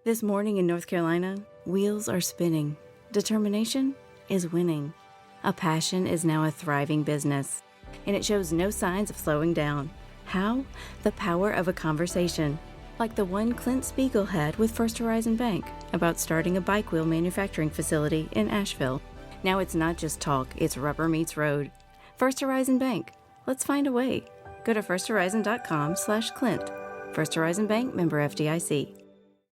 This morning in North Carolina, wheels are spinning. Determination is winning. A passion is now a thriving business, and it shows no signs of slowing down. How? The power of a conversation, like the one Clint Spiegel had with First Horizon Bank about starting a bike wheel manufacturing facility in Asheville. Now it's not just talk, it's rubber meets road. First Horizon Bank. Let's find a way. Go to firsthorizon.com/Clint. First Horizon Bank, member FDIC.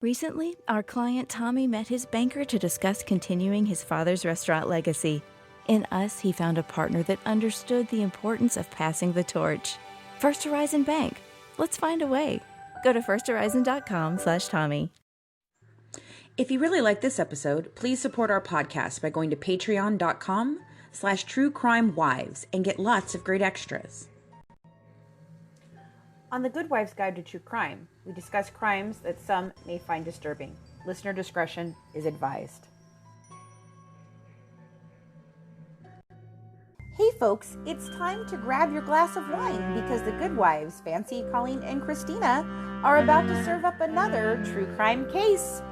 Recently, our client Tommy met his banker to discuss continuing his father's restaurant legacy. In us, he found a partner that understood the importance of passing the torch. First Horizon Bank. Let's find a way. Go to firsthorizon.com/Tommy. If you really like this episode, please support our podcast by going to patreon.com/truecrimewives and get lots of great extras. On the Good Wives Guide to True Crime, we discuss crimes that some may find disturbing. Listener discretion is advised. Hey folks, it's time to grab your glass of wine because the Good Wives, Fancy, Colleen, and Christina, are about to serve up another true crime case.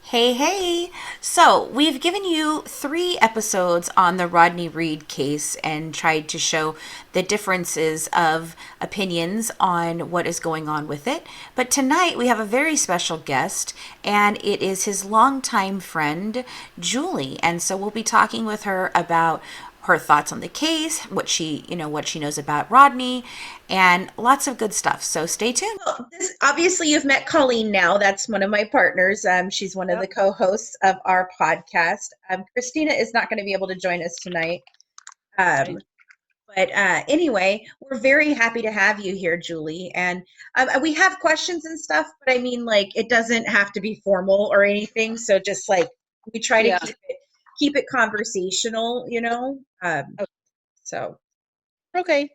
Hey. So we've given you 3 episodes on the Rodney Reed case and tried to show the differences of opinions on what is going on with it. But tonight we have a very special guest, and it is his longtime friend, Julie. And so we'll be talking with her about her thoughts on the case, what she knows about Rodney, and lots of good stuff. So stay tuned. Well, obviously, you've met Colleen now. That's one of my partners. She's one of the co-hosts of our podcast. Christina is not going to be able to join us tonight. But anyway, we're very happy to have you here, Julie. And we have questions and stuff, but I mean, like, it doesn't have to be formal or anything. So just like, we try to keep it conversational, so. Okay.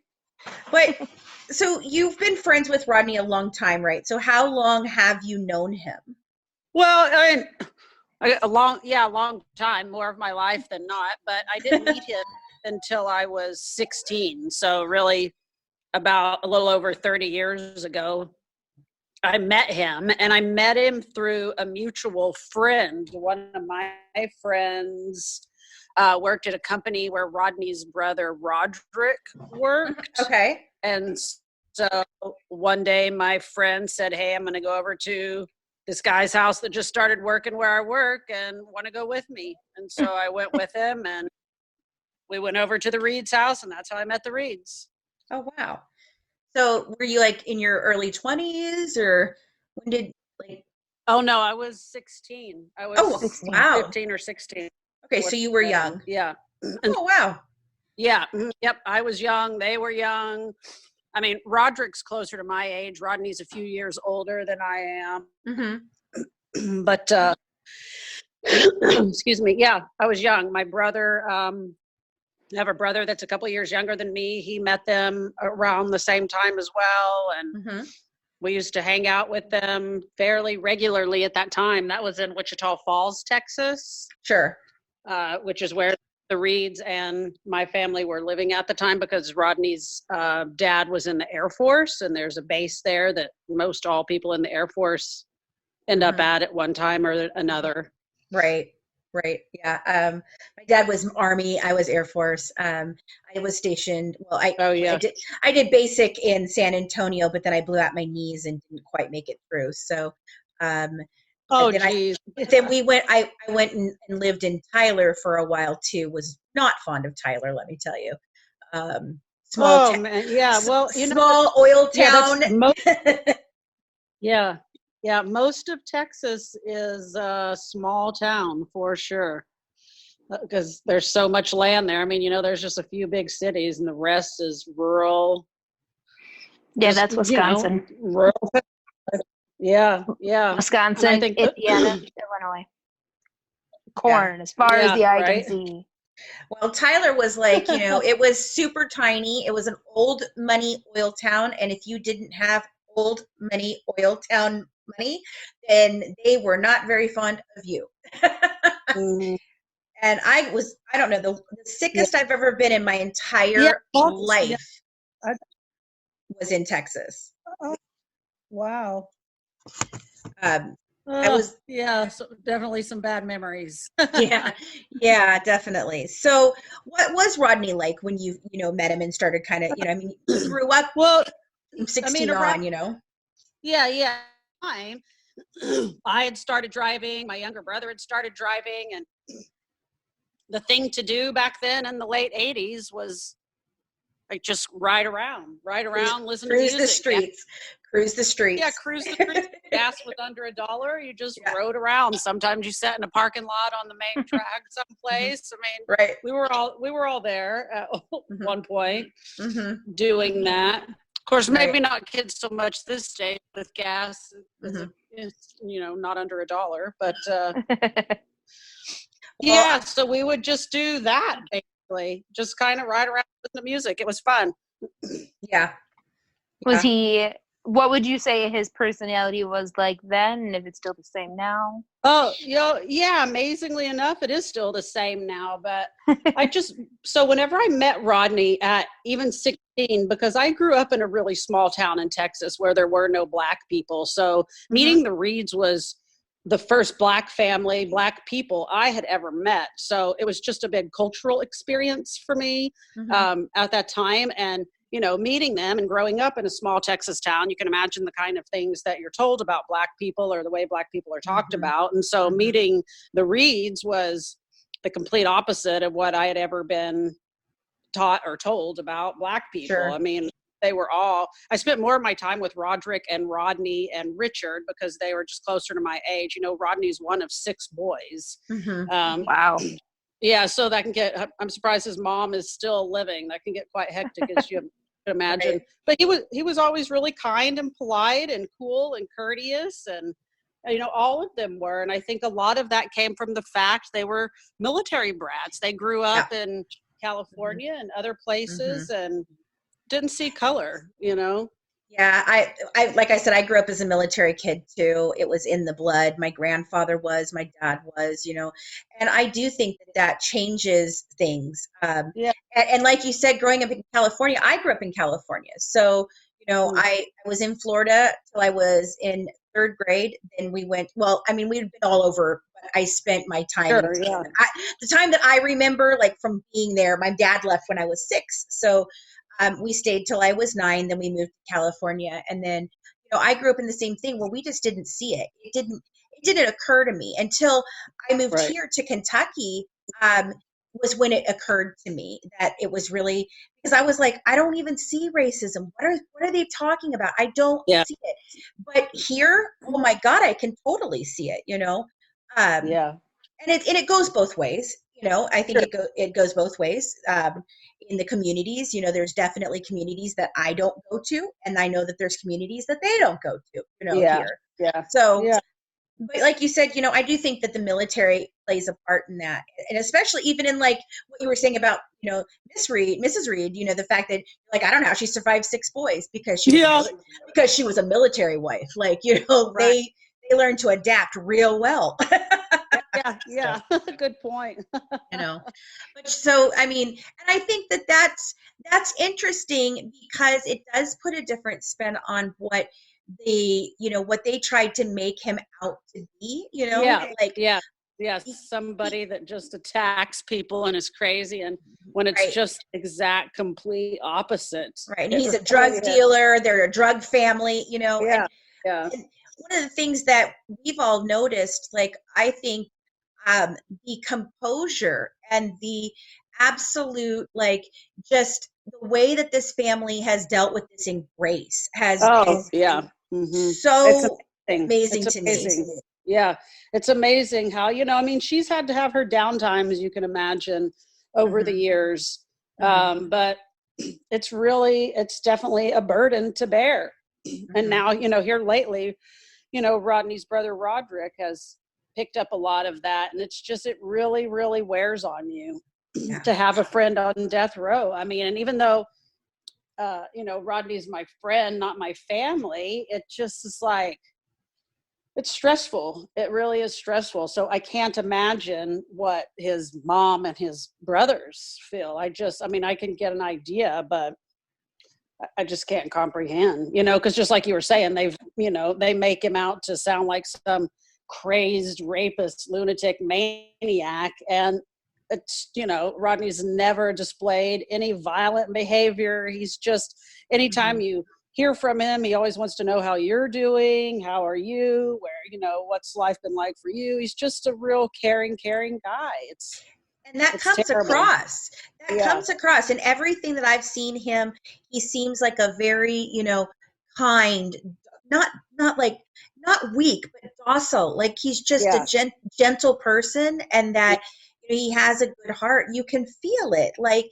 But so you've been friends with Rodney a long time, right? So how long have you known him? Well, a long time, more of my life than not, but I didn't meet him until I was 16. So really about a little over 30 years ago, I met him, and I met him through a mutual friend. One of my friends worked at a company where Rodney's brother Roderick worked. Okay. And so one day my friend said, hey, I'm going to go over to this guy's house that just started working where I work and want to go with me. And so I went with him, and we went over to the Reed's house, and that's how I met the Reeds. Oh, wow. So were you like in your early 20s, or when did like? Oh, no, I was 16. I was 15 or 16. Okay, so you were young. Yeah. Oh, wow. Yeah. Yep. I was young. They were young. I mean, Roderick's closer to my age. Rodney's a few years older than I am. Mm-hmm. But, excuse me. Yeah, I was young. My brother, I have a brother that's a couple of years younger than me. He met them around the same time as well. And we used to hang out with them fairly regularly at that time. That was in Wichita Falls, Texas. Sure. Which is where the Reeds and my family were living at the time, because Rodney's dad was in the Air Force, and there's a base there that most all people in the Air Force end up at one time or another. Right. Yeah. My dad was Army. I was Air Force. I was stationed. Well, I did basic in San Antonio, but then I blew out my knees and didn't quite make it through. So, geez. Then we went. I went and lived in Tyler for a while too. Was not fond of Tyler, let me tell you. Small town. Yeah. Well, small oil town. Yeah, most of Texas is a small town for sure, because there's so much land there. I mean, there's just a few big cities, and the rest is rural. Yeah, that's Wisconsin. Rural. Yeah. Wisconsin, Indiana, Illinois. Corn, as far as the eye can see. Well, Tyler was like, it was super tiny. It was an old money oil town, and if you didn't have old money oil town money, then they were not very fond of you. Mm-hmm. And I don't know, the sickest I've ever been in my entire life was in Texas. Wow. I was so definitely some bad memories. yeah, definitely. So what was Rodney like when you met him and started kind of, I mean, you grew up from 16 on. Yeah. I had started driving, my younger brother had started driving, and the thing to do back then in the late 80s was like just ride around, listen to music. Cruise the streets. Yeah, cruise the streets. Gas was under $1. You just rode around. Sometimes you sat in a parking lot on the main track someplace. I mean, we were all there at one point doing that. Of course, maybe not kids so much this day with gas. It's, not under $1, but so we would just do that basically. Just kind of ride around with the music. It was fun. Yeah. Was he, what would you say his personality was like then, and if it's still the same now? Oh, amazingly enough, it is still the same now. But so whenever I met Rodney at even 16, because I grew up in a really small town in Texas where there were no Black people. So meeting the Reeds was the first Black family, Black people I had ever met. So it was just a big cultural experience for me at that time. And meeting them and growing up in a small Texas town, you can imagine the kind of things that you're told about Black people or the way Black people are talked about. And so meeting the Reeds was the complete opposite of what I had ever been taught or told about Black people. Sure. I mean, I spent more of my time with Roderick and Rodney and Richard because they were just closer to my age. Rodney's one of 6 boys. Wow. Yeah, so that can I'm surprised his mom is still living. That can get quite hectic, as you can imagine. Right. But he was always really kind and polite and cool and courteous, and all of them were. And I think a lot of that came from the fact they were military brats. They grew up in California and other places and didn't see color, Yeah, I like I said, I grew up as a military kid too. It was in the blood. My grandfather was, my dad was, and I do think that changes things. And like you said, growing up in California, I grew up in California. So, I was in Florida till I was in 3rd grade. Then we went, we'd been all over, but I spent my time. The time that I remember, like from being there, my dad left when I was 6. So we stayed till I was 9. Then we moved to California. And then, I grew up in the same thing. Well, we just didn't see it. It didn't occur to me until I moved here to Kentucky, was when it occurred to me that it was really, because I was like, I don't even see racism. What are they talking about? I don't see it. But here, oh my God, I can totally see it, And it goes both ways. I think it goes both ways. In the communities, there's definitely communities that I don't go to, and I know that there's communities that they don't go to, here. Yeah. So, but like you said, I do think that the military plays a part in that, and especially even in like what you were saying about, Mrs. Reed, the fact that like, I don't know how she survived 6 boys because she was a military wife. Like, they learned to adapt real well. Yeah. Good point. But so, I mean, and I think that that's interesting because it does put a different spin on what what they tried to make him out to be, somebody that just attacks people and is crazy, and when it's just exact complete opposite. Right. And he's a drug dealer, they're a drug family, And one of the things that we've all noticed, like, I think the composure and the absolute, like, just the way that this family has dealt with this in grace has been so amazing to me. Yeah, it's amazing how, she's had to have her downtime, as you can imagine, over the years. But it's definitely a burden to bear. And now, here lately, Rodney's brother Roderick has picked up a lot of that, and it really, really wears on you to have a friend on death row. I mean, and even though Rodney's my friend, not my family, it just is like, It's stressful. It really is stressful. So I can't imagine what his mom and his brothers feel. I mean, I can get an idea, but I just can't comprehend, because just like you were saying, they make him out to sound like some crazed rapist, lunatic maniac. And it's, Rodney's never displayed any violent behavior. He's just, anytime you hear from him, he always wants to know how you're doing. How are you? What's life been like for you? He's just a real caring guy. And that comes terrible. across. Comes across in everything that I've seen him. He seems like a very, kind, not weak, but docile. Like he's just a gentle person, and that he has a good heart. You can feel it. Like,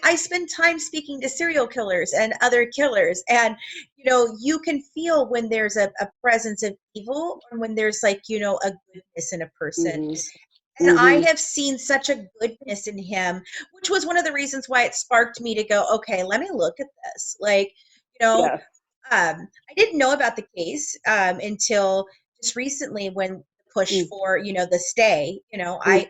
I spend time speaking to serial killers and other killers, and you can feel when there's a presence of evil, or when there's a goodness in a person. Mm-hmm. And I have seen such a goodness in him, which was one of the reasons why it sparked me to go, okay, let me look at this. I didn't know about the case until just recently, when the push for, the stay, I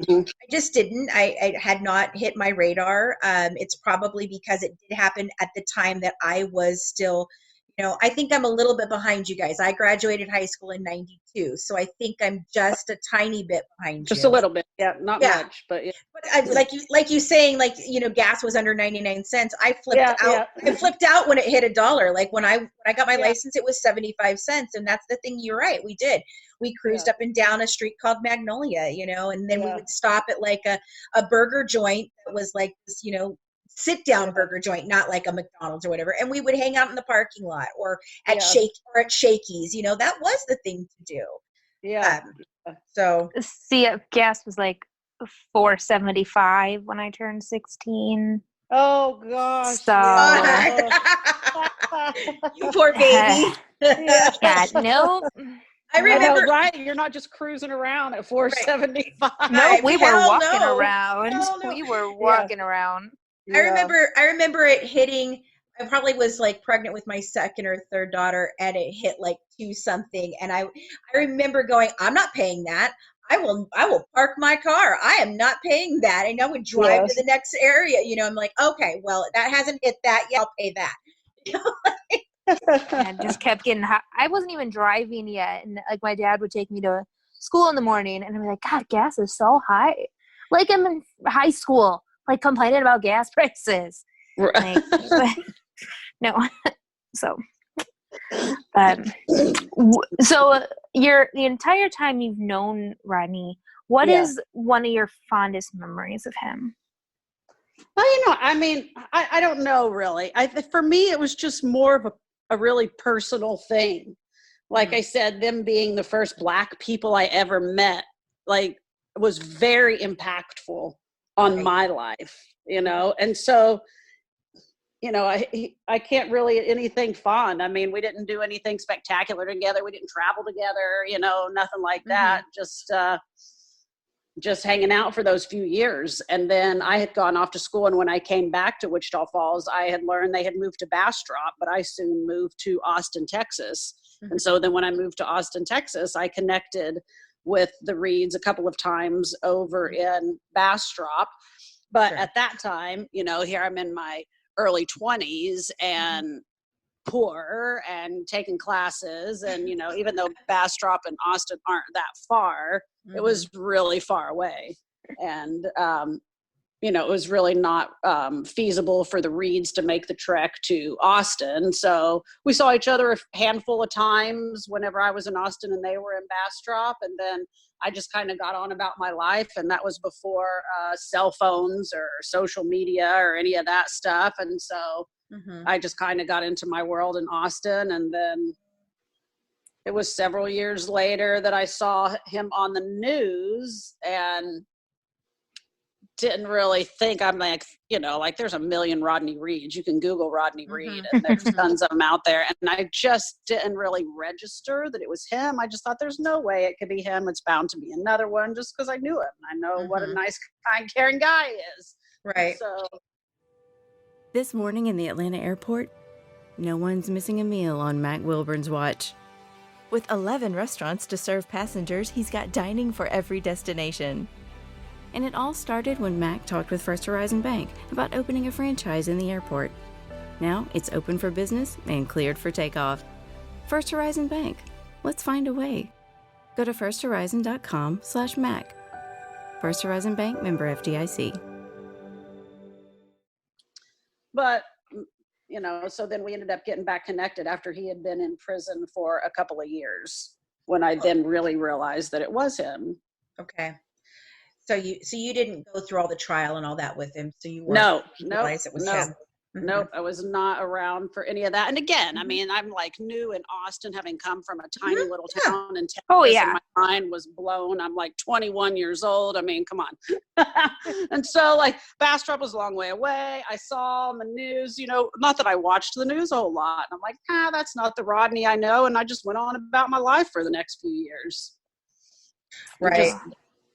just didn't. I had not hit my radar. It's probably because it did happen at the time that I was still, I think I'm a little bit behind you guys. I graduated high school in 92. So I think I'm just a tiny bit behind you. Just a little bit. Yeah. Not much, but yeah. But like you saying, gas was under 99 cents. I flipped out. Yeah. I flipped out when it hit $1. Like when I got my license, it was 75 cents. And that's the thing. You're right. We did. We cruised up and down a street called Magnolia, and then we would stop at like a burger joint that was like this, sit down burger joint, not like a McDonald's or whatever. And we would hang out in the parking lot or at Shakey's, that was the thing to do. Yeah. So see, gas was like $4.75 when I turned 16. Oh gosh. So you poor baby. Yeah, nope. I remember, right? You're not just cruising around at $4.75. No, we were walking no. around. No. We were walking around. I remember it hitting. I probably was like pregnant with my second or third daughter, and it hit like 2 something. And I remember going, I'm not paying that. I will park my car. I am not paying that. And I would drive to the next area. I'm like, okay, well, that hasn't hit that yet. I'll pay that. And just kept getting hot. I wasn't even driving yet, and like my dad would take me to school in the morning, and I'm like, God, gas is so high. Like I'm in high school, like complaining about gas prices. Right. Like, no. So the entire time you've known Rodney, what is one of your fondest memories of him? Well, I don't know really. For me, it was just more of a really personal thing. Like I said, them being the first Black people I ever met, like, was very impactful on my life, and so, I can't really anything fond. I mean, we didn't do anything spectacular together. We didn't travel together, nothing like that. Just hanging out for those few years. And then I had gone off to school. And when I came back to Wichita Falls, I had learned they had moved to Bastrop, but I soon moved to Austin, Texas. And so then when I moved to Austin, Texas, I connected with the Reeds a couple of times over in Bastrop. But at that time, here I'm in my early 20s and poor and taking classes. And, even though Bastrop and Austin aren't that far, it was really far away. And, it was really not feasible for the Reeds to make the trek to Austin. So we saw each other a handful of times whenever I was in Austin and they were in Bastrop. And then I just kind of got on about my life. And that was before cell phones or social media or any of that stuff. And so I just kind of got into my world in Austin. And then it was several years later that I saw him on the news and didn't really think, I'm like, there's a million Rodney Reeds. You can Google Rodney Reed and there's tons of them out there. And I just didn't really register that it was him. I just thought there's no way it could be him. It's bound to be another one just because I knew him. I know what a nice, kind, caring guy is. Right. So This morning in the Atlanta airport, no one's missing a meal on Mac Wilburn's watch. With 11 restaurants to serve passengers, he's got dining for every destination. And it all started when Mac talked with First Horizon Bank about opening a franchise in the airport. Now it's open for business and cleared for takeoff. First Horizon Bank. Let's find a way. Go to firsthorizon.com/Mac. First Horizon Bank, member FDIC. But, so then we ended up getting back connected after he had been in prison for a couple of years, when I then really realized that it was him. Okay. So you didn't go through all the trial and all that with him. So you weren't realize it was him. Mm-hmm. Nope, I was not around for any of that. And again, I mean, I'm like new in Austin, having come from a tiny little town in Texas. Oh, yeah. And my mind was blown. I'm like 21 years old. I mean, come on. And so like Bastrop was a long way away. I saw on the news, not that I watched the news a whole lot. And I'm like, that's not the Rodney I know. And I just went on about my life for the next few years. Right.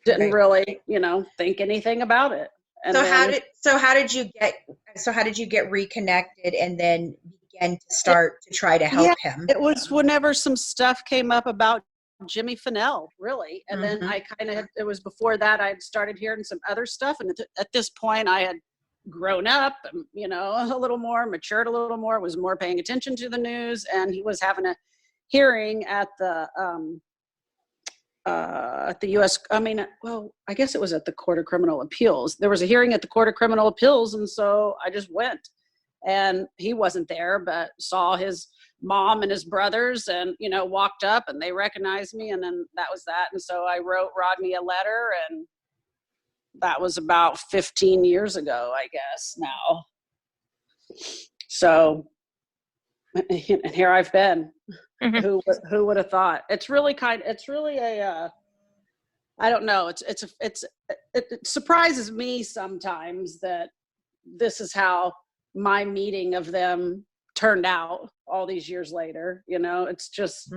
Didn't really, think anything about it. And so how did you get reconnected and then began to start to try to help him? It was whenever some stuff came up about Jimmy Fennell, really. And then I it was before that I had started hearing some other stuff. And at this point I had grown up, a little more, matured a little more, was more paying attention to the news. And he was having a hearing at the U.S. I guess it was at the Court of Criminal Appeals. There was a hearing at the Court of Criminal Appeals, and so I just went. And he wasn't there, but saw his mom and his brothers and, walked up and they recognized me, and then that was that. And so I wrote Rodney a letter, and that was about 15 years ago, I guess, now. So, and here I've been. Who would have thought? It's really a I don't know. It surprises me sometimes that this is how my meeting of them turned out all these years later. It's just,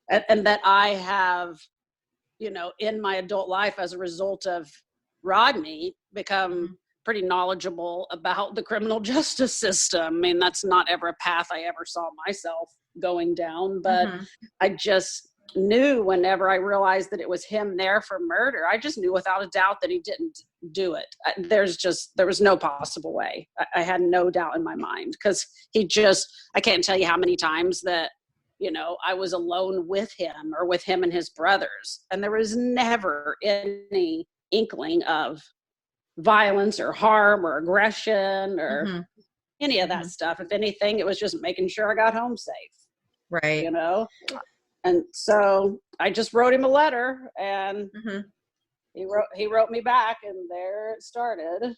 and that I have, in my adult life as a result of Rodney, become pretty knowledgeable about the criminal justice system. I mean, that's not ever a path I ever saw myself going down, but I just knew whenever I realized that it was him there for murder, I just knew without a doubt that he didn't do it. There was no possible way. I had no doubt in my mind, because I can't tell you how many times that, I was alone with him or with him and his brothers, and there was never any inkling of violence or harm or aggression or any of that stuff. If anything, it was just making sure I got home safe. Right. And so I just wrote him a letter, and he wrote me back, and there it started.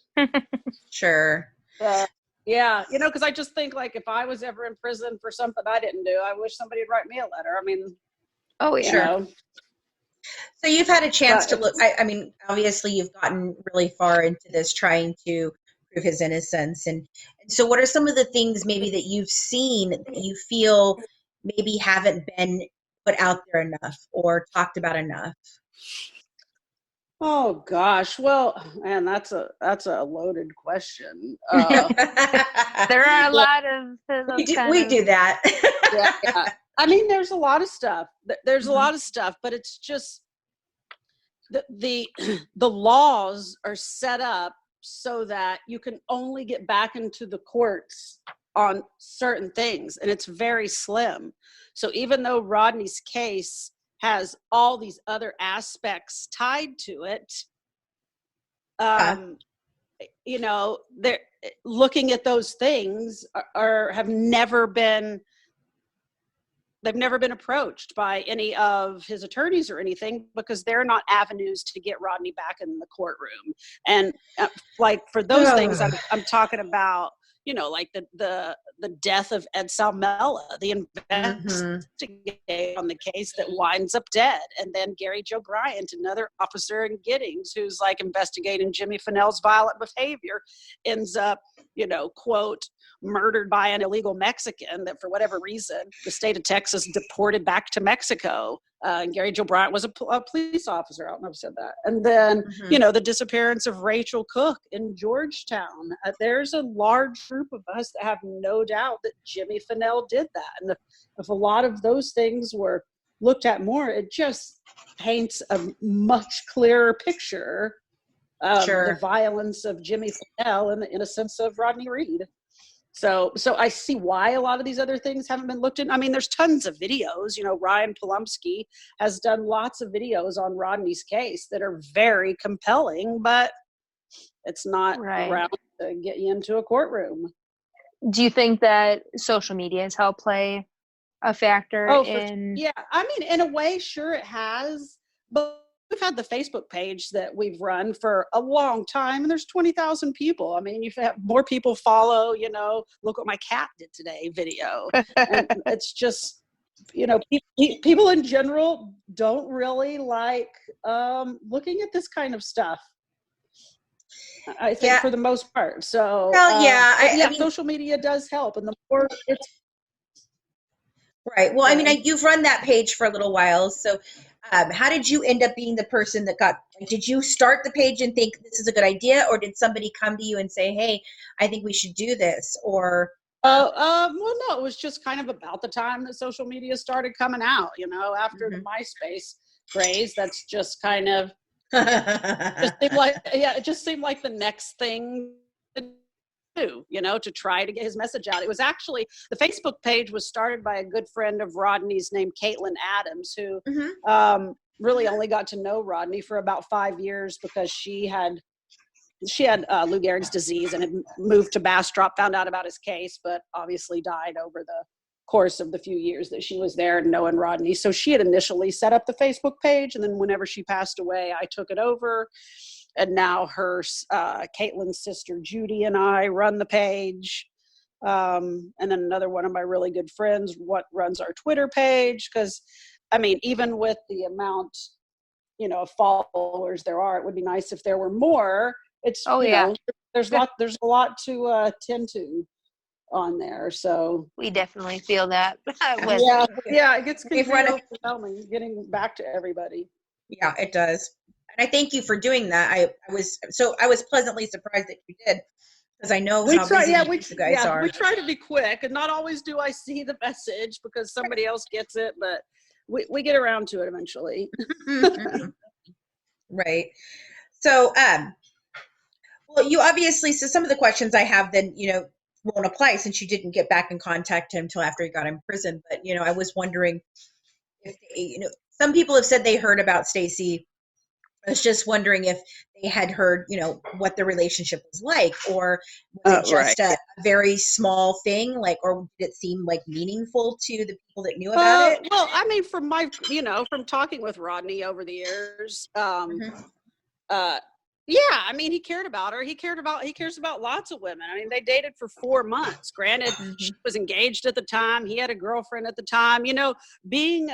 Sure. Because I just think, like, if I was ever in prison for something I didn't do, I wish somebody would write me a letter. I mean, sure. So you've had a chance to look. I mean, obviously you've gotten really far into this, trying to prove his innocence. And so what are some of the things maybe that you've seen that you feel maybe haven't been put out there enough or talked about enough? Oh gosh, well, man, that's a loaded question. There are a lot of we do that. Yeah. I mean, there's a lot of stuff. There's a lot of stuff, but it's just the laws are set up so that you can only get back into the courts on certain things, and it's very slim. So even though Rodney's case has all these other aspects tied to it, they're looking at those things they've never been approached by any of his attorneys or anything, because they're not avenues to get Rodney back in the courtroom. And like for those things, I'm talking about, like the death of Ed Salmella, the investigator on the case that winds up dead. And then Gary Joe Bryant, another officer in Giddings, who's like investigating Jimmy Fennell's violent behavior, ends up, quote, murdered by an illegal Mexican that for whatever reason the state of Texas deported back to Mexico. And Gary Joe Bryant was a police officer. I don't know if I said that. And then, the disappearance of Rachel Cook in Georgetown. There's a large group of us that have no doubt that Jimmy Fennell did that. And if a lot of those things were looked at more, it just paints a much clearer picture of the violence of Jimmy Fennell and the innocence of Rodney Reed. So I see why a lot of these other things haven't been looked at. I mean, there's tons of videos. Ryan Polumsky has done lots of videos on Rodney's case that are very compelling, but it's not around to get you into a courtroom. Do you think that social media has helped play a factor in? Yeah, I mean, in a way, sure it has, but we've had the Facebook page that we've run for a long time, and there's 20,000 people. I mean, you've had more people follow, look what my cat did today video. And it's just, people in general don't really like looking at this kind of stuff, I think, for the most part. So, I mean, social media does help, and the more it's right. Well, I mean, you've run that page for a little while, so how did you end up being the person that did you start the page and think this is a good idea, or did somebody come to you and say, hey, I think we should do this? Or well, no, it was just kind of about the time that social media started coming out, after the MySpace craze. That's just kind of it just seemed like the next thing to do, to try to get his message out. It was actually, the Facebook page was started by a good friend of Rodney's named Caitlin Adams, who really only got to know Rodney for about 5 years because she had Lou Gehrig's disease and had moved to Bastrop, found out about his case, but obviously died over the course of the few years that she was there knowing Rodney. So she had initially set up the Facebook page, and then whenever she passed away, I took it over. And now her, Caitlin's sister, Judy, and I run the page. And then another one of my really good friends runs our Twitter page. Because, I mean, even with the amount, of followers there are, it would be nice if there were more. It's, there's a lot to tend to on there. So we definitely feel that. It gets overwhelming getting back to everybody. Yeah, it does. And I thank you for doing that. I was pleasantly surprised that you did, because I know how busy you guys are. We try to be quick, and not always do I see the message because somebody else gets it, but we get around to it eventually. Right. So, well, you obviously, so some of the questions I have then, won't apply since you didn't get back in contact with him until after he got in prison. But, I was wondering if, some people have said they heard about Stacey. I was just wondering if they had heard, what the relationship was like, or was it just a very small thing, or did it seem meaningful to the people that knew about it? Well, I mean, from my, from talking with Rodney over the years, I mean, he cared about her. He cares about lots of women. I mean, they dated for 4 months. Granted, she was engaged at the time. He had a girlfriend at the time. Being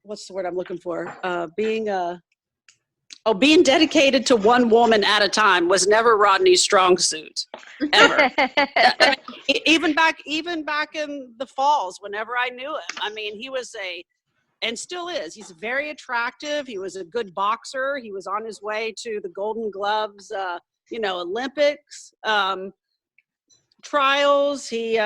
what's the word I'm looking for? Being dedicated to one woman at a time was never Rodney's strong suit, ever. I mean, even back in the falls, whenever I knew him, I mean, he was and still is. He's very attractive. He was a good boxer. He was on his way to the Golden Gloves, Olympics trials. He,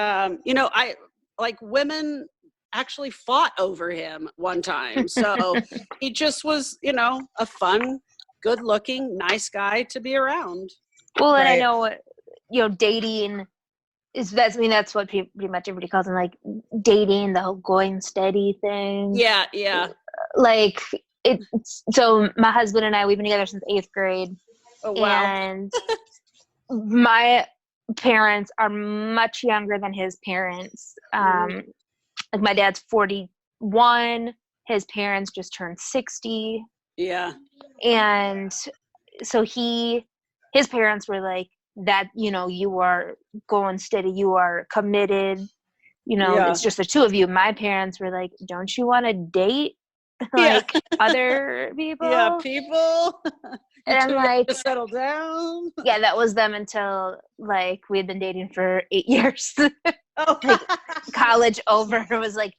women actually fought over him one time. So he just was, a fun, good looking, nice guy to be around. Well, and I know, dating that's what pretty much everybody calls him, dating, the whole going steady thing. Yeah. So my husband and I, we've been together since 8th grade. Oh, wow. And my parents are much younger than his parents. My dad's 41. His parents just turned 60. Yeah. And so his parents were like, that, you are going steady, you are committed, it's just the two of you. My parents were like, don't you want to date other people? Yeah, people. And I'm like, to settle down. Yeah, that was them until we had been dating for 8 years. College over, it was like,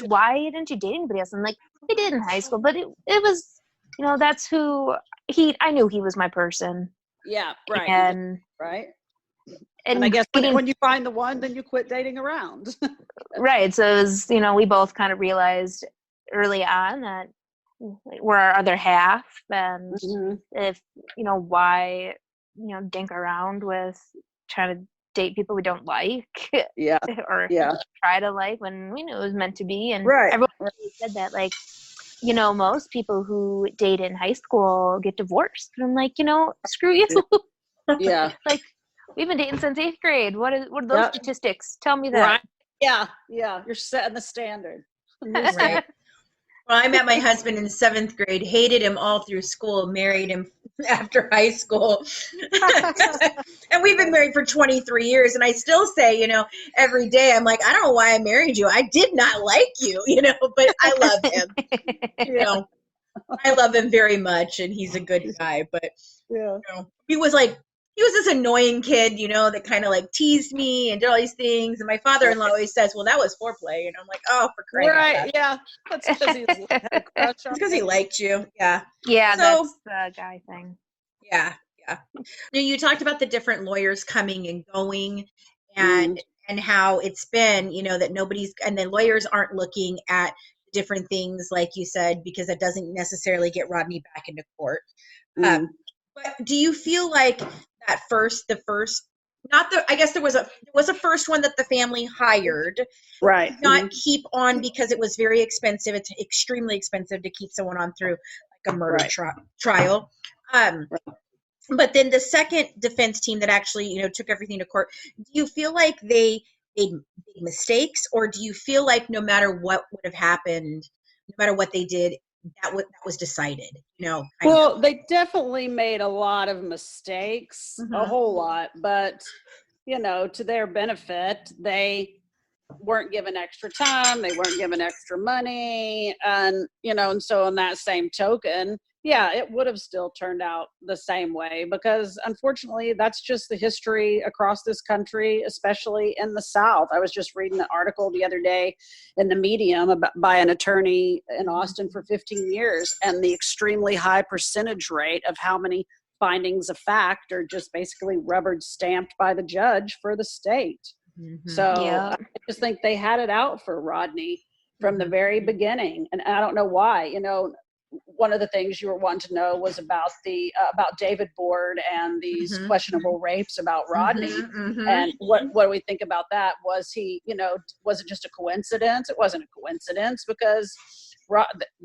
why didn't you date anybody else? I'm like, I did in high school, but it was, that's who I knew he was my person. Yeah, right. And right. And I guess when you find the one, then you quit dating around. Right. So it was, we both kind of realized early on that we're our other half, and if, why, dink around with trying to date people we don't like. Yeah. Or try to like when we knew it was meant to be. And right. everyone said that, like, most people who date in high school get divorced. And I'm like, screw you. Yeah. Like, we've been dating since 8th grade. What are those statistics? Tell me that. Right. Yeah. Yeah. You're setting the standard. Right. Well, I met my husband in 7th grade, hated him all through school, married him after high school. And we've been married for 23 years. And I still say, every day I'm like, I don't know why I married you. I did not like you, but I love him. I love him very much. And he's a good guy. But he was this annoying kid, that kind of like teased me and did all these things. And my father-in-law always says, well, that was foreplay. And I'm like, oh, for crying out loud. Yeah. That's because he had a crush on It's because he liked you. Yeah. Yeah, so, that's the guy thing. Yeah. Yeah. Now, you talked about the different lawyers coming and going and how it's been, that and the lawyers aren't looking at different things, like you said, because it doesn't necessarily get Rodney back into court. But do you feel like that I guess there was a first one that the family hired, right? Not keep on because it was very expensive. It's extremely expensive to keep someone on through like a murder trial. But then the second defense team that actually, took everything to court, do you feel like they made big mistakes, or do you feel like no matter what would have happened, no matter what they did, that was decided, Well, they definitely made a lot of mistakes, a whole lot, but to their benefit, they weren't given extra time, they weren't given extra money, and and so on that same token, it would have still turned out the same way, because unfortunately that's just the history across this country, especially in the South. I was just reading an article the other day in the Medium by an attorney in Austin for 15 years, and the extremely high percentage rate of how many findings of fact are just basically rubber stamped by the judge for the state. So I just think they had it out for Rodney from the very beginning, and I don't know why. One of the things you were wanting to know was about about David Board and these questionable rapes about Rodney. And what do we think about that? Was he, was it just a coincidence? It wasn't a coincidence, because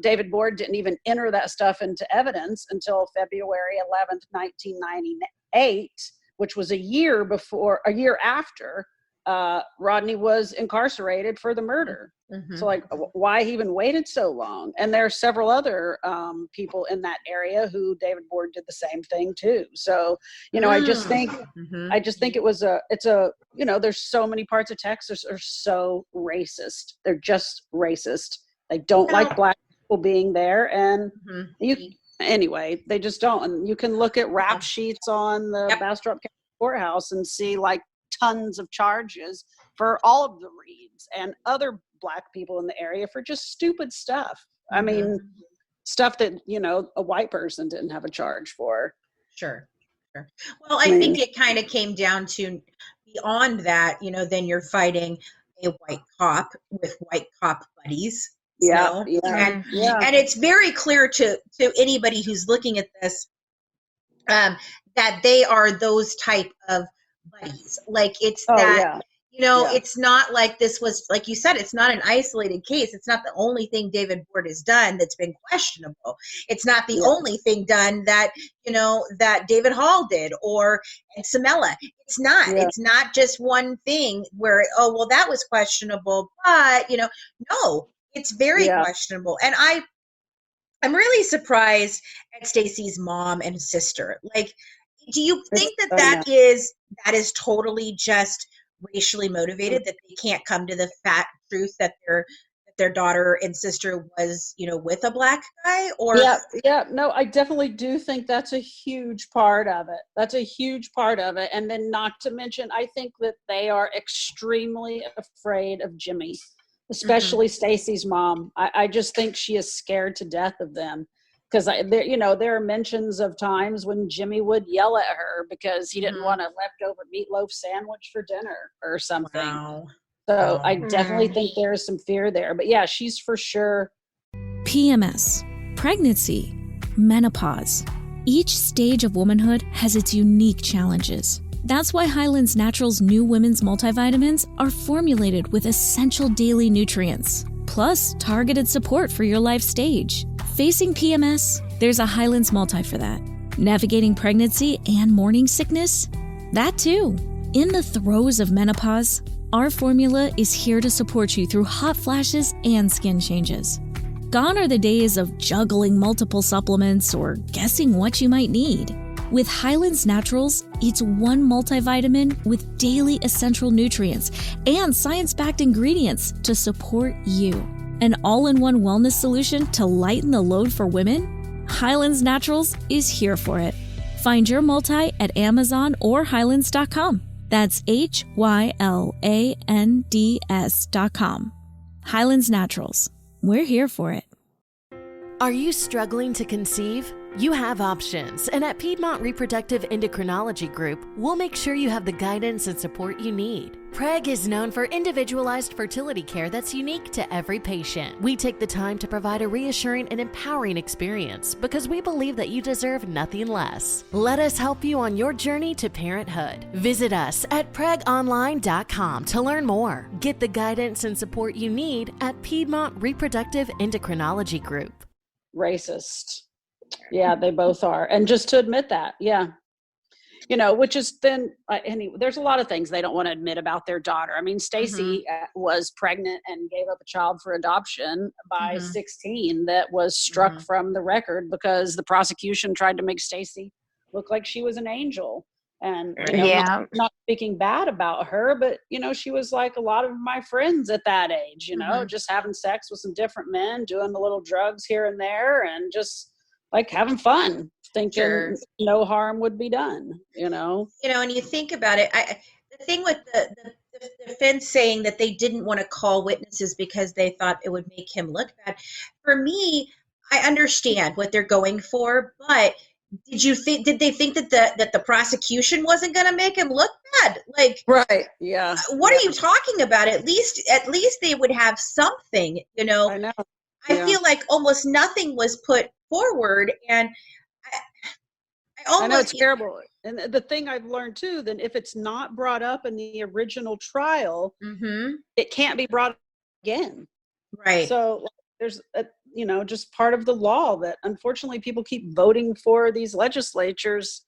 David Board didn't even enter that stuff into evidence until February 11th, 1998, which was a year after Rodney was incarcerated for the murder. So like, why he even waited so long? And there are several other people in that area who David Board did the same thing too. So, I just think there's so many parts of Texas are so racist. They're just racist. They don't like black people being there. And anyway, they just don't. And you can look at rap sheets on the Bastrop County Courthouse and see like tons of charges for all of the Reeds and other black people in the area for just stupid stuff. I mean, stuff that, a white person didn't have a charge for. Sure. Well, I think it kind of came down to beyond that, then you're fighting a white cop with white cop buddies. And it's very clear to anybody who's looking at this that they are those type of buddies. Like it's it's not like this was, like you said, it's not an isolated case. It's not the only thing David Board has done that's been questionable. It's not the only thing done that, that David Hall did or Samela. It's not. It's not just one thing where, that was questionable, but, no, it's very questionable. And I'm really surprised at Stacey's mom and sister. Like, do you think that is totally just racially motivated, that they can't come to the fat truth that their daughter and sister was, with a black guy? Or no, I definitely do think that's a huge part of it. And then not to mention, I think that they are extremely afraid of Jimmy, especially Stacey's mom. I just think she is scared to death of them. because there are mentions of times when Jimmy would yell at her because he didn't want a leftover meatloaf sandwich for dinner or something. Wow. So Wow. I definitely think there is some fear there. But yeah, she's for sure. PMS, pregnancy, menopause. Each stage of womanhood has its unique challenges. That's why Highlands Naturals' new women's multivitamins are formulated with essential daily nutrients, plus targeted support for your life stage. Facing PMS? There's a Highlands Multi for that. Navigating pregnancy and morning sickness? That too. In the throes of menopause, our formula is here to support you through hot flashes and skin changes. Gone are the days of juggling multiple supplements or guessing what you might need. With Highlands Naturals, it's one multivitamin with daily essential nutrients and science-backed ingredients to support you. An all-in-one wellness solution to lighten the load for women? Highlands Naturals is here for it. Find your multi at Amazon or Highlands.com. That's HYLANDS.com. Highlands Naturals. We're here for it. Are you struggling to conceive? You have options, and at Piedmont Reproductive Endocrinology Group, we'll make sure you have the guidance and support you need. PREG is known for individualized fertility care that's unique to every patient. We take the time to provide a reassuring and empowering experience because we believe that you deserve nothing less. Let us help you on your journey to parenthood. Visit us at pregonline.com to learn more. Get the guidance and support you need at Piedmont Reproductive Endocrinology Group. Racist. Yeah, they both are. And just to admit that, yeah. Which is then, there's a lot of things they don't want to admit about their daughter. I mean, Stacey was pregnant and gave up a child for adoption by 16 that was struck from the record because the prosecution tried to make Stacey look like she was an angel. And not speaking bad about her, but, she was like a lot of my friends at that age, just having sex with some different men, doing the little drugs here and there, and just like having fun, thinking no harm would be done, and you think about it, the thing with the defense saying that they didn't want to call witnesses because they thought it would make him look bad. For me, I understand what they're going for, but did they think that the prosecution wasn't going to make him look bad? Like, right. Yeah. What are you talking about? At least they would have something, I know. I feel like almost nothing was put forward, and I know it's terrible. And the thing I've learned too, then if it's not brought up in the original trial, it can't be brought up again. Right. So there's just part of the law that unfortunately people keep voting for these legislatures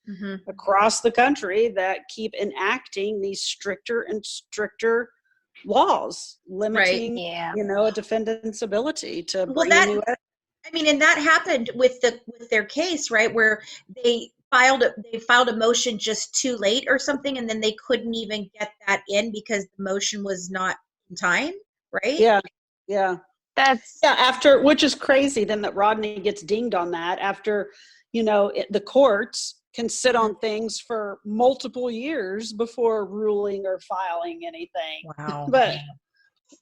across the country that keep enacting these stricter and stricter laws limiting a defendant's ability to bring in new evidence. I mean, and that happened with their case, right, where they filed a motion just too late or something, and then they couldn't even get that in because the motion was not in time, right? Yeah. That's after, which is crazy then that Rodney gets dinged on that after, the courts can sit on things for multiple years before ruling or filing anything. Wow.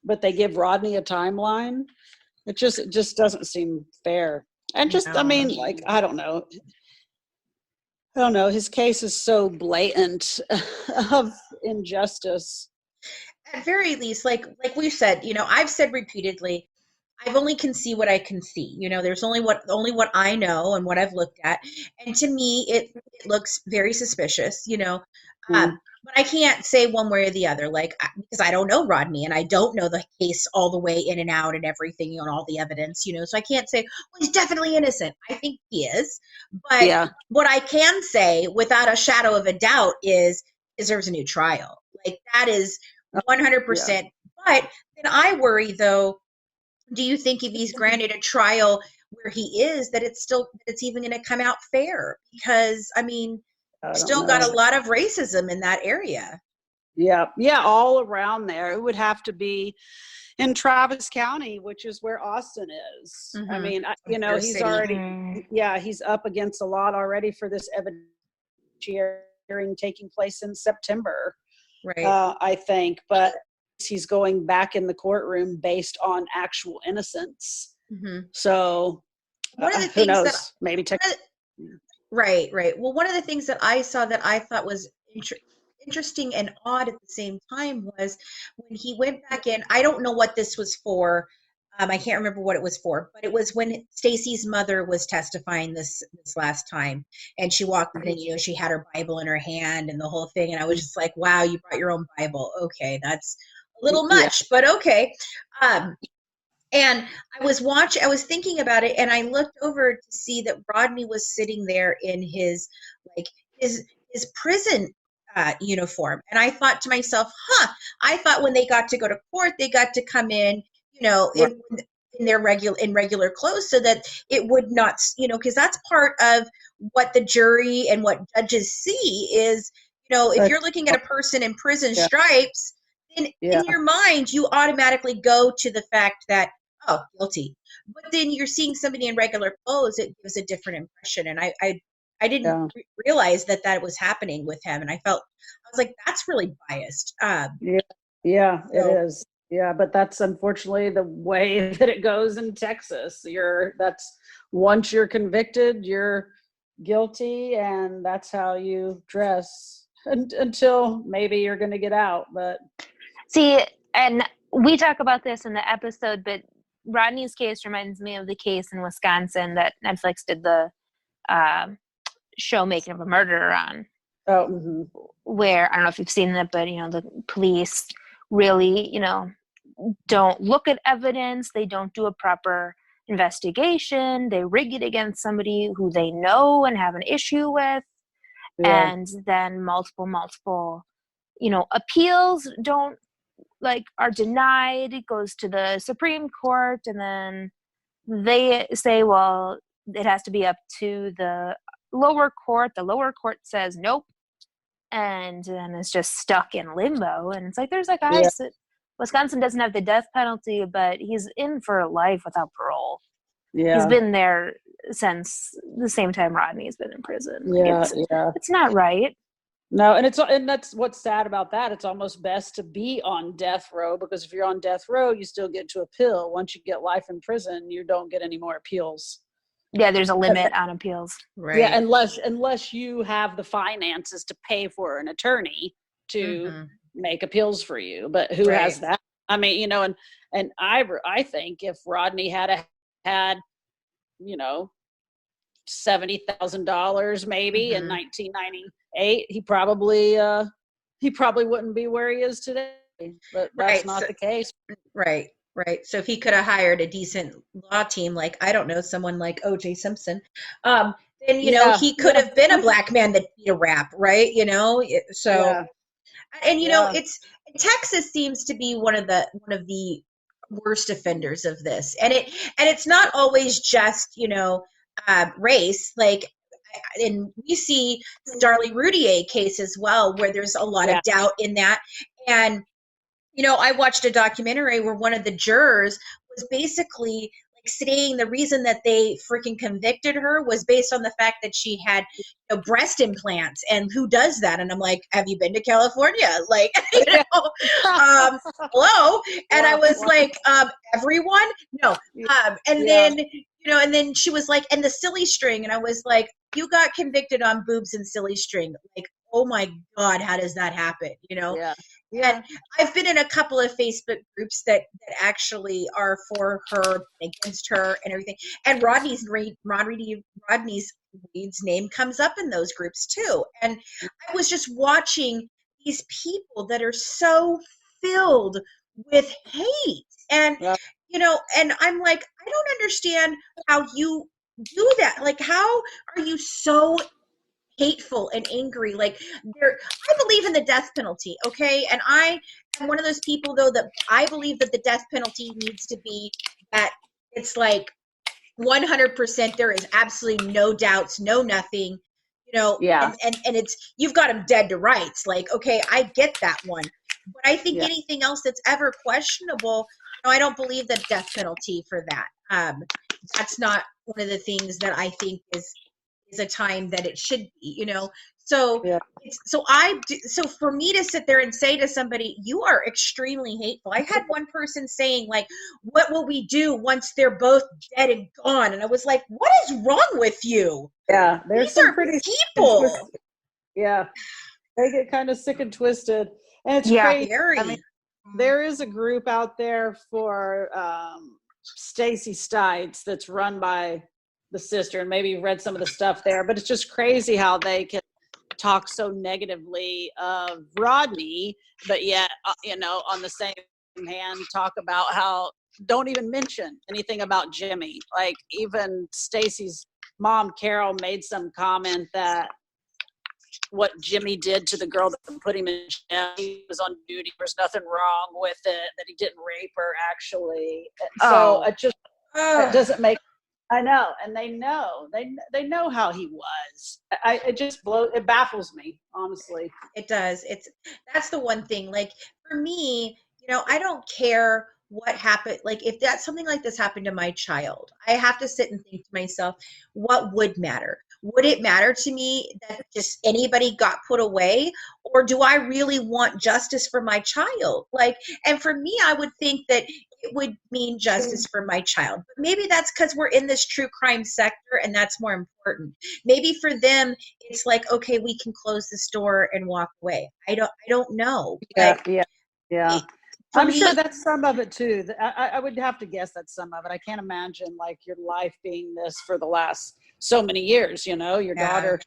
But they give Rodney a timeline. It just doesn't seem fair. And I don't know. His case is so blatant of injustice. At very least, like we've said, I've said repeatedly, I've only can see what I can see. There's only what I know and what I've looked at. And to me, it looks very suspicious, but I can't say one way or the other, because I don't know Rodney and I don't know the case all the way in and out and everything, and all the evidence, so I can't say, well, he's definitely innocent. I think he is. But what I can say without a shadow of a doubt is there's a new trial. Like, that is 100%. Yeah. But then I worry, though, do you think if he's granted a trial where he is, that it's even going to come out fair? Because, still got a lot of racism in that area. Yeah, all around there. It would have to be in Travis County, which is where Austin is. I mean, he's already, he's up against a lot already for this evidence hearing taking place in September, right? I think, but he's going back in the courtroom based on actual innocence. So one of the Who things that knows? Maybe right. Well, one of the things that I saw that I thought was interesting and odd at the same time was when he went back in. I don't know what this was for. I can't remember what it was for, but it was when Stacey's mother was testifying this last time, and she walked in and she had her Bible in her hand and the whole thing, and I was just like, wow, you brought your own Bible. Okay, that's a little much, but okay. And I was thinking about it, and I looked over to see that Rodney was sitting there in his his prison uniform, and I thought to myself, I thought when they got to go to court, they got to come in, in their regular clothes, so that it would not, because that's part of what the jury and what judges see is, if you're looking at a person in prison stripes, then in your mind you automatically go to the fact that, oh, guilty. But then you're seeing somebody in regular clothes, it gives a different impression. And I didn't realize that was happening with him. And I was like, that's really biased. It is. Yeah, but that's unfortunately the way that it goes in Texas. That's once you're convicted, you're guilty, and that's how you dress until maybe you're going to get out. But see, and we talk about this in the episode, but Rodney's case reminds me of the case in Wisconsin that Netflix did the show Making of a Murderer on. Oh, mm-hmm. Where, I don't know if you've seen that, but, the police really, don't look at evidence. They don't do a proper investigation. They rig it against somebody who they know and have an issue with. Yeah. And then multiple, appeals are denied. It goes to the Supreme Court, and then they say, well, it has to be up to the lower court. The lower court says nope, and then it's just stuck in limbo. And it's like, there's a guy, Wisconsin doesn't have the death penalty, but he's in for life without parole. Yeah, he's been there since the same time Rodney's been in prison. It's not right. No, and that's what's sad about that. It's almost best to be on death row, because if you're on death row, you still get to appeal. Once you get life in prison, you don't get any more appeals. Yeah, there's a limit on appeals. Right. Yeah, unless you have the finances to pay for an attorney to make appeals for you. But who has that? I mean, and I think if Rodney had $70,000 maybe in 1998, he probably wouldn't be where he is today. But that's not the case. Right. So if he could have hired a decent law team, like, I don't know, someone like O.J. Simpson, then he could have been a black man that beat a rap, right? So, and it's Texas seems to be one of the worst offenders of this, and it's not always just race, and we see the Darlie Routier case as well, where there's a lot of doubt in that. And I watched a documentary where one of the jurors was basically saying the reason that they freaking convicted her was based on the fact that she had breast implants, and who does that? And I'm like, have you been to California? Hello. And I was like, everyone? No. And then she was like, and the silly string. And I was like, you got convicted on boobs and silly string. Like, oh my God, how does that happen? Yeah. And I've been in a couple of Facebook groups that actually are for her, against her, and everything. And Rodney Reed's name comes up in those groups too. And I was just watching these people that are so filled with hate, and and I'm like, I don't understand how you do that. Like, how are you so hateful and angry? I believe in the death penalty, okay? And I am one of those people, though, that I believe that the death penalty needs to be that it's 100%. There is absolutely no doubts, no nothing, and it's, you've got them dead to rights. Okay, I get that one, but I think anything else that's ever questionable, I don't believe the death penalty for that. That's not one of the things that I think is is a time that it should be, you know. So Yeah. so for me to sit there and say to somebody, you are extremely hateful. I had one person saying, like, what will we do once they're both dead and gone? And I was like, what is wrong with you? Yeah, there's These some are pretty people. Yeah, they get kind of sick and twisted, and it's Yeah. crazy. Very. I mean, there is a group out there for Stacey Stites that's run by the sister, and maybe you've read some of the stuff there, but it's just crazy how they can talk so negatively of Rodney, but yet, you know, on the same hand, talk about how don't even mention anything about Jimmy. Like, even Stacey's mom, Carol, made some comment that what Jimmy did to the girl that put him in jail, he was on duty. There's nothing wrong with it, that he didn't rape her, actually. So it just it doesn't make. I know, and they know how he was. It baffles me, honestly. It does. That's the one thing. Like, for me, you know, I don't care what happened. Like, if that something like this happened to my child, I have to sit and think to myself, what would matter? Would it matter to me that just anybody got put away, or do I really want justice for my child? Like, and for me, I would think that it would mean justice for my child. But maybe that's because we're in this true crime sector, and that's more important. Maybe for them, it's like, okay, we can close this door and walk away. I don't know. Yeah, But yeah. for I'm me, sure that's some of it too. I would have to guess that's some of it. I can't imagine like your life being this for the last so many years. You know, your daughter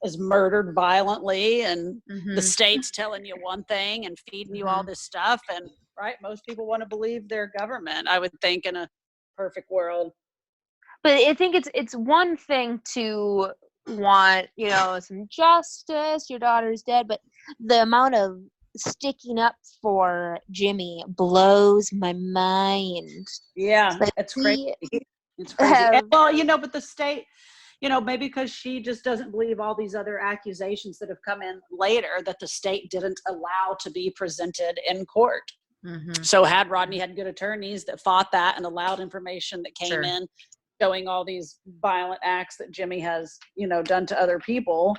is murdered violently, and the state's telling you one thing and feeding you all this stuff. And right, most people want to believe their government, I would think, in a perfect world. But I think it's one thing to want, you know, some justice, your daughter's dead, but the amount of sticking up for Jimmy blows my mind. Yeah, Like, it's crazy. It's crazy. And, well, you know, but the state, you know, maybe because she just doesn't believe all these other accusations that have come in later that the state didn't allow to be presented in court. So had Rodney had good attorneys that fought that and allowed information that came in showing all these violent acts that Jimmy has, you know, done to other people,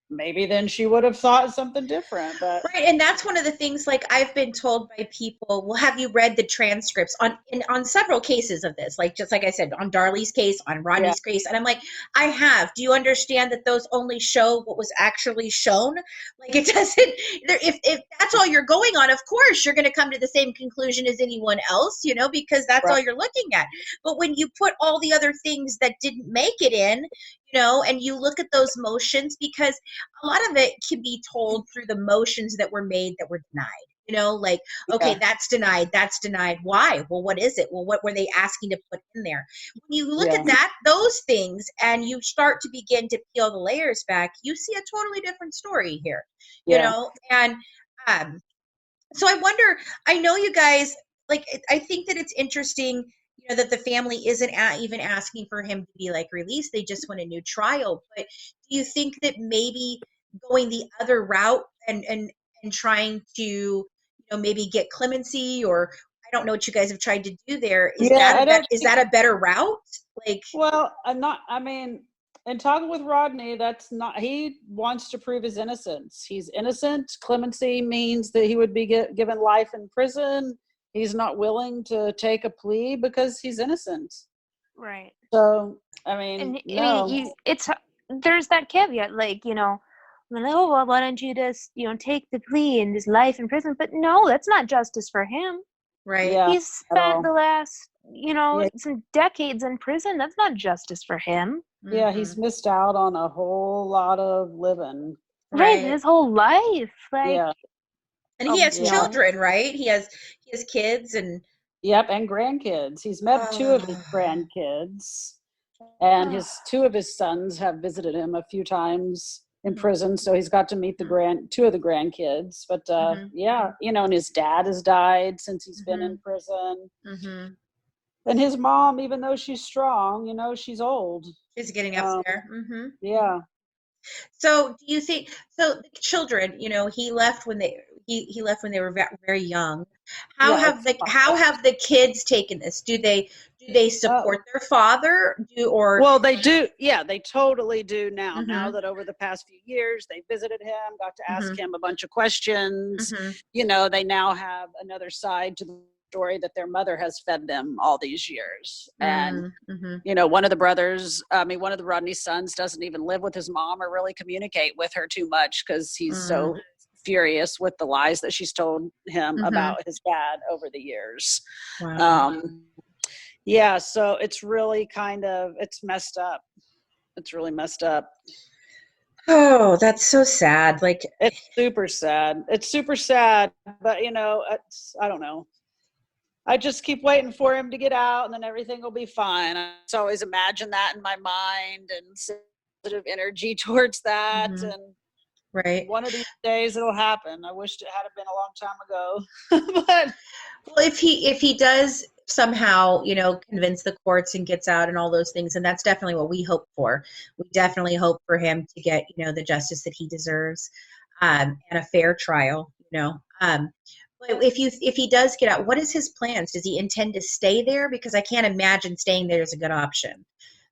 maybe then she would have thought something different. But right, and that's one of the things, like, I've been told by people, well, have you read the transcripts on several cases of this? Like, just like I said, on Darlie's case, on Rodney's case. And I'm like, I have. Do you understand that those only show what was actually shown? Like, it doesn't, if that's all you're going on, of course you're going to come to the same conclusion as anyone else, you know, because that's all you're looking at. But when you put all the other things that didn't make it in, you know, and you look at those motions, because a lot of it can be told through the motions that were made that were denied, you know, like, okay, that's denied. Why? Well, what is it? Well, what were they asking to put in there? When you look at those things and you start to begin to peel the layers back, you see a totally different story here, you know? And so I wonder, I know you guys, like, I think that it's interesting, you know, that the family isn't even asking for him to be, like, released. They just want a new trial. But do you think that maybe going the other route and trying to, you know, maybe get clemency, or I don't know what you guys have tried to do there. Is that a better route? Like, well, I mean, in talking with Rodney, he wants to prove his innocence. He's innocent. Clemency means that he would be given life in prison. He's not willing to take a plea because he's innocent. Right. So, I mean, there's that caveat, like, you know, oh, well, why don't you just, you know, take the plea and just life in prison? But no, that's not justice for him. Right. Yeah, he's spent the last, you know, some decades in prison. That's not justice for him. Yeah, he's missed out on a whole lot of living. Right, his whole life. Like, and he has children, right? He has kids and and grandkids. He's met 2 of his grandkids, and two of his sons have visited him a few times in prison, so he's got to meet 2 of the grandkids. But you know, and his dad has died since he's been in prison. And his mom, even though she's strong, you know, she's old. She's getting up there. Yeah. So do you think, so the children, you know, he left when they were very young. How have the kids taken this? Do do they support their father? Well, they do. Yeah, they totally do now. Mm-hmm. Now that over the past few years, they visited him, got to ask Mm-hmm. him a bunch of questions. Mm-hmm. You know, they now have another side to the story that their mother has fed them all these years. And, Mm-hmm. you know, one of the Rodney's sons doesn't even live with his mom or really communicate with her too much because he's so furious with the lies that she's told him about his dad over the years. Wow. Yeah, so it's really it's messed up. It's really messed up. Oh, that's so sad. Like, It's super sad. It's super sad, but you know, I don't know. I just keep waiting for him to get out and then everything will be fine. I just always imagine that in my mind and positive energy towards that. And right. one of these days it'll happen. I wished it had been a long time ago. But well, if he does somehow, you know, convince the courts and gets out and all those things, and that's definitely what we hope for. We definitely hope for him to get, you know, the justice that he deserves, and a fair trial, you know. But if he does get out, what is his plans? Does he intend to stay there? Because I can't imagine staying there is a good option.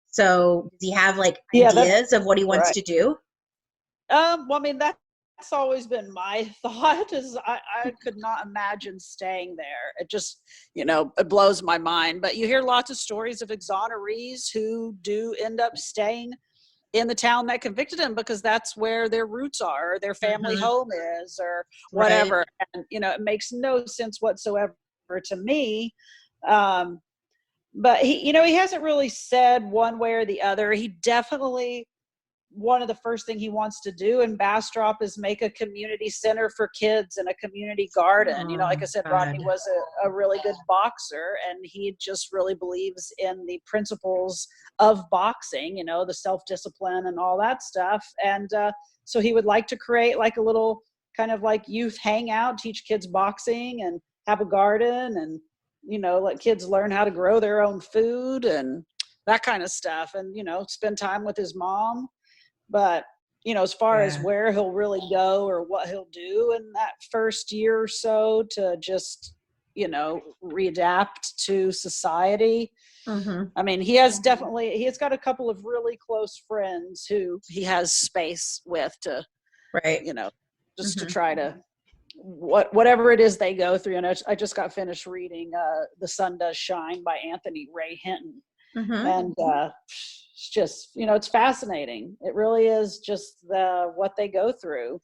So does he have like ideas of what he wants to do? Well, I mean, that's always been my thought is I could not imagine staying there. It just, you know, it blows my mind. But you hear lots of stories of exonerees who do end up staying in the town that convicted him because that's where their roots are, or their family home is, or whatever. Right. And, you know, it makes no sense whatsoever to me. But he, you know, he hasn't really said one way or the other. He definitely, one of the first thing he wants to do in Bastrop is make a community center for kids and a community garden. You know, like I said, Rodney was a really good boxer, and he just really believes in the principles of boxing, you know, the self-discipline and all that stuff. And so he would like to create like a little kind of like youth hangout, teach kids boxing and have a garden and, you know, let kids learn how to grow their own food and that kind of stuff. And, you know, spend time with his mom. But, you know, as far as where he'll really go or what he'll do in that first year or so to just, you know, readapt to society. I mean, he has got a couple of really close friends who he has space with to, you know, just to try to, whatever it is they go through. And I just got finished reading The Sun Does Shine by Anthony Ray Hinton. And it's just, you know, it's fascinating. It really is just what they go through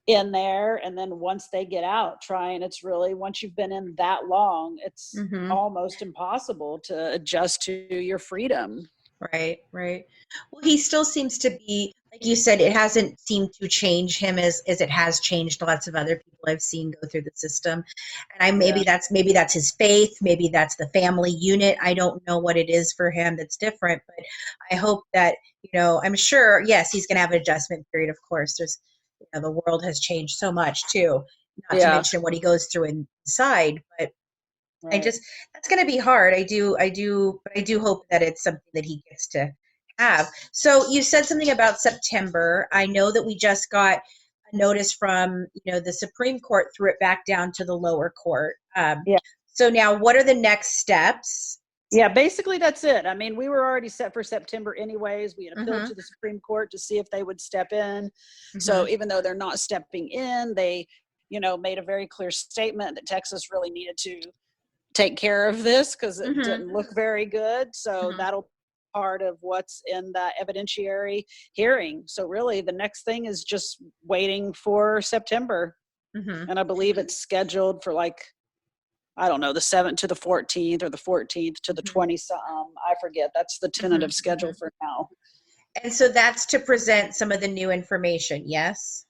in there. And then once they get out, it's really, once you've been in that long, it's almost impossible to adjust to your freedom. Right. Well, he still seems to be, like you said, it hasn't seemed to change him as it has changed lots of other people I've seen go through the system. And maybe that's his faith, maybe that's the family unit. I don't know what it is for him that's different, but I hope that, you know, I'm sure, yes, he's going to have an adjustment period. Of course, there's, you know, the world has changed so much too, not to mention what he goes through inside, but that's going to be hard. I do hope that it's something that he gets to have. So you said something about September. I know that we just got a notice from, you know, the Supreme Court threw it back down to the lower court. So now what are the next steps? Yeah, basically that's it. I mean, we were already set for September anyways. We had appealed to the Supreme Court to see if they would step in. So even though they're not stepping in, they, you know, made a very clear statement that Texas really needed to take care of this because it didn't look very good. So that'll be part of what's in the evidentiary hearing. So really the next thing is just waiting for September. And I believe it's scheduled for like, I don't know, the 7th to the 14th or the 14th to the 20th. I forget. That's the tentative schedule for now. And so that's to present some of the new information. Yes.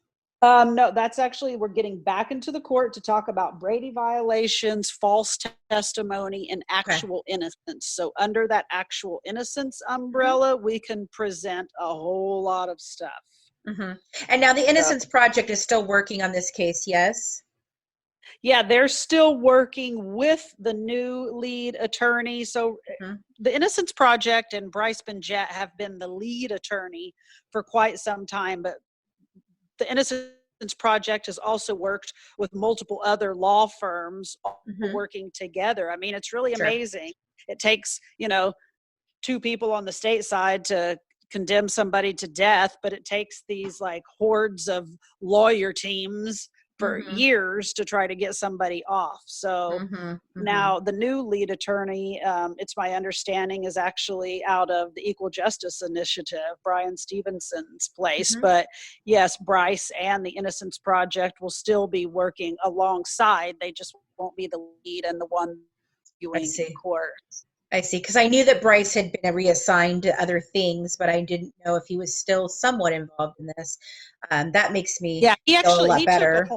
No, that's actually, we're getting back into the court to talk about Brady violations, false testimony, and actual innocence. So under that actual innocence umbrella, we can present a whole lot of stuff. And now the Innocence Project is still working on this case, yes? Yeah, they're still working with the new lead attorney. So the Innocence Project and Bryce Benjett have been the lead attorney for quite some time, but the Innocence Project has also worked with multiple other law firms working together. I mean, it's really amazing. it takes, two people on the state side to condemn somebody to death, but it takes these like hordes of lawyer teams for years to try to get somebody off. So now the new lead attorney, it's my understanding, is actually out of the Equal Justice Initiative, Brian Stevenson's place. But yes, Bryce and the Innocence Project will still be working alongside. They just won't be the lead and the one doing in court. I see. Because I knew that Bryce had been reassigned to other things, but I didn't know if he was still somewhat involved in this. That makes me feel a lot better.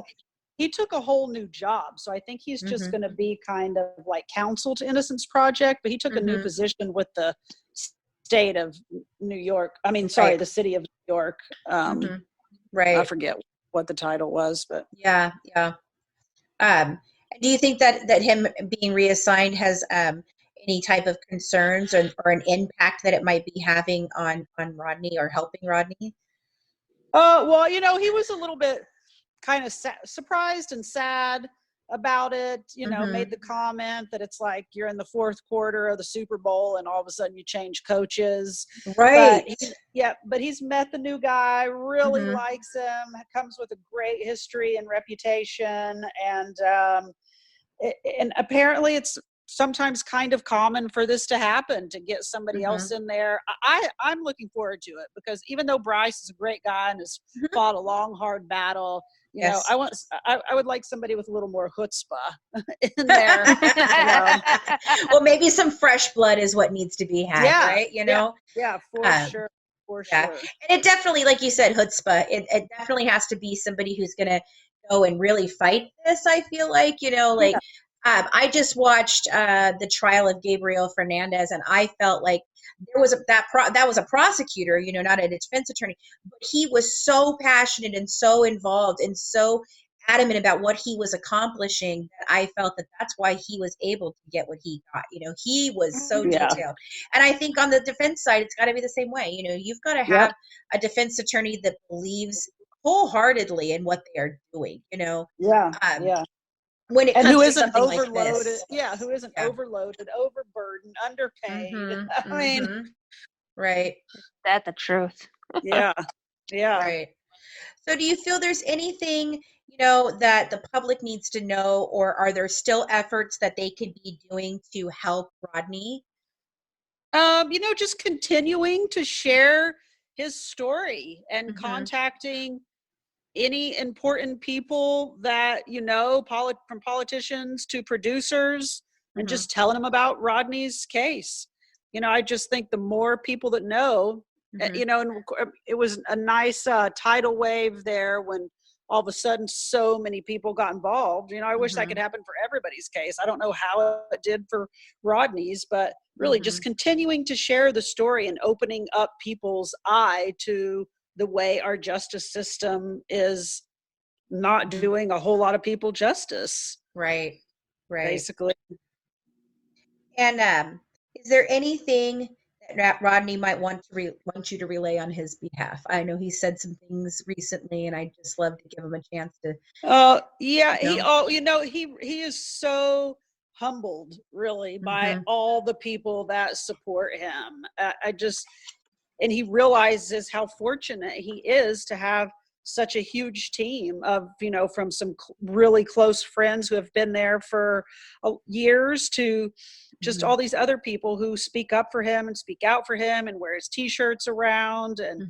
He took a whole new job. So I think he's just going to be kind of like counsel to Innocence Project, but he took a new position with the state of New York. I mean, sorry, the city of New York. Right. I forget what the title was, but. Yeah. Do you think that him being reassigned has any type of concerns or an impact that it might be having on Rodney or helping Rodney? Well, he was a little bit kind of surprised and sad about it, made the comment that it's like you're in the fourth quarter of the Super Bowl and all of a sudden you change coaches. Right. But he's met the new guy, really likes him, comes with a great history and reputation. And apparently it's sometimes kind of common for this to happen, to get somebody else in there. I'm looking forward to it because even though Bryce is a great guy and has fought a long, hard battle, I would like somebody with a little more chutzpah in there. Well, maybe some fresh blood is what needs to be had, right? Yeah, for sure. For sure. And it definitely, like you said, chutzpah, it definitely has to be somebody who's going to go and really fight this, I feel like, I just watched the trial of Gabriel Fernandez, and I felt like there was that was a prosecutor, not a defense attorney, but he was so passionate and so involved and so adamant about what he was accomplishing that I felt that that's why he was able to get what he got. He was so detailed. And I think on the defense side, it's got to be the same way. You've got to have a defense attorney that believes wholeheartedly in what they are doing, when it comes who to isn't something overloaded, like this. who isn't overloaded, overburdened, underpaid. I mean, right. That's the truth. Yeah. Right. So do you feel there's anything, that the public needs to know, or are there still efforts that they could be doing to help Rodney? Just continuing to share his story and contacting any important people that from politicians to producers, and just telling them about Rodney's case. I just think the more people that know, and it was a nice tidal wave there when all of a sudden so many people got involved. I wish that could happen for everybody's case. I don't know how it did for Rodney's, but really just continuing to share the story and opening up people's eye to the way our justice system is not doing a whole lot of people justice. Right. Basically. And is there anything that Rodney might want you to relay on his behalf? I know he said some things recently, and I just love to give him a chance to. He is so humbled, really, by all the people that support him. And he realizes how fortunate he is to have such a huge team of, from some really close friends who have been there for years to just all these other people who speak up for him and speak out for him and wear his t-shirts around and,